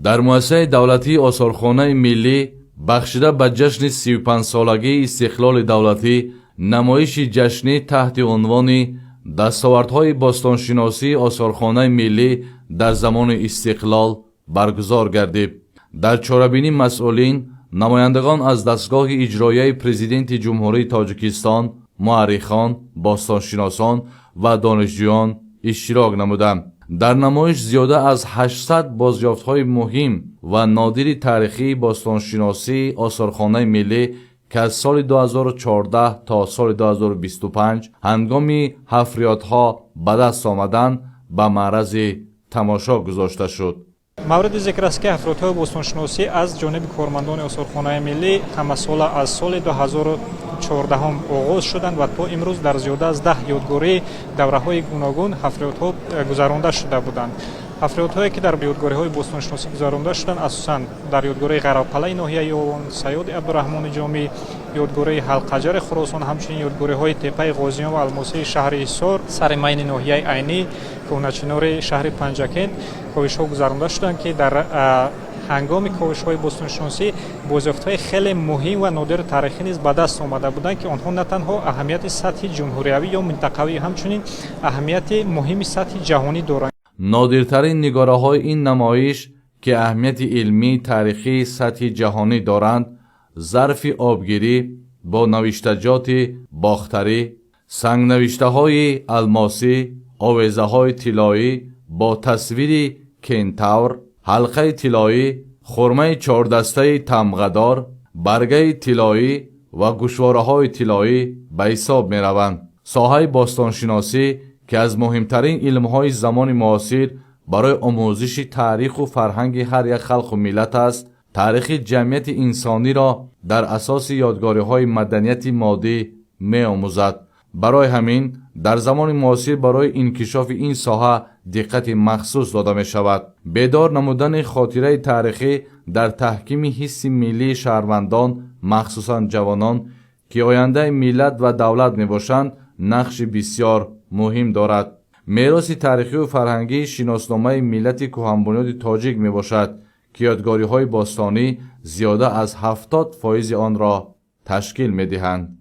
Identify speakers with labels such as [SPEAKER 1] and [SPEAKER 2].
[SPEAKER 1] дар муассисаи давлатии осорхонаи миллӣ бахшида ба ҷашни 35-солагии истиқлоли давлатӣ намоиши ҷашнӣ таҳти унвони дастовардҳои бостоншиносии осорхонаи миллӣ дар замони истиқлол баргузор гардид. дар чорабинӣ масъулин, намояндагон аз дастгоҳи иҷроияи президенти ҷумҳурии Тоҷикистон, муаррихон, бостоншиносон ва донишҷӯён иштирок намуданд. дар намоиш зиёда аз 800 бозёфтҳои муҳим ва нодири таърихии бостоншиносии осорхонаи миллӣ که از سال 2014 تا سال 2025 هنگامی حفریات‌ها به دست آمدن به معرض تماشا گذاشته شد.
[SPEAKER 2] مورد ذکر است که حفریات‌های بوستانشناسی از جانب کارمندان آثارخانه ملی همساله از سال 2014 آغاز شدند و تا امروز در زیاده از 10 یادگاری دوره‌های گوناگون حفریات‌ها گذرانده شده بودند. حفریات‌هایی که در یادگاری‌های بوستانشناسی گذرانده شدند اساساً در یادگاری غرب‌قلعه ناحیه یاون، سیاد عبدالرحمن جامی، یادگاری حلقجر خراسان، همچنین یادگاری‌های تپه غازیان و الماسی شهر حصار، سرمین ناحیه عینی، کوهنچینار شهر پنجکین کاوش‌ها گذرانده شدند که در هنگام کاوش‌های بوستانشناسی بازیافت‌های خیلی مهم و نادر تاریخی نیز به دست آمده بودند که آنها نه تنها اهمیت سطحی جمهوریوی یا منطقوی همچنین اهمیت مهم سطحی جهانی دارند.
[SPEAKER 1] نادرترین نگاره‌های این نمایش که اهمیت علمی تاریخی سطحی جهانی دارند، ظرف آبگیری با نوشتجات باختری، سنگ نوشته‌های الماسی، آویزه‌های طلایی با تصویر کنتور، حلقه طلایی، خرمه 4 دسته تمغه‌دار، برگه طلایی و گوشواره‌های طلایی به حساب می‌روند. ساحه باستانشناسی که از مهمترین علم‌های زمان معاصر برای آموزش تاریخ و فرهنگ هر یک خلق و ملت است، تاریخ جمعیت انسانی را در اساس یادگاری‌های مدنیت مادی می‌آموزد. برای همین در زمان معاصر برای انکشاف این ساحه دقت مخصوص داده می‌شود. بیدار نمودن خاطره تاریخی در تحکیم حس ملی شهروندان، مخصوصاً جوانان که آینده ملت و دولت میباشند، نقش بسیار مهم دارد. میراث تاریخی و فرهنگی شناسنامه ملت کهن‌بنیاد تاجیک میباشد که یادگاری‌های باستانی زیاده از 70% آن را تشکیل می‌دهند.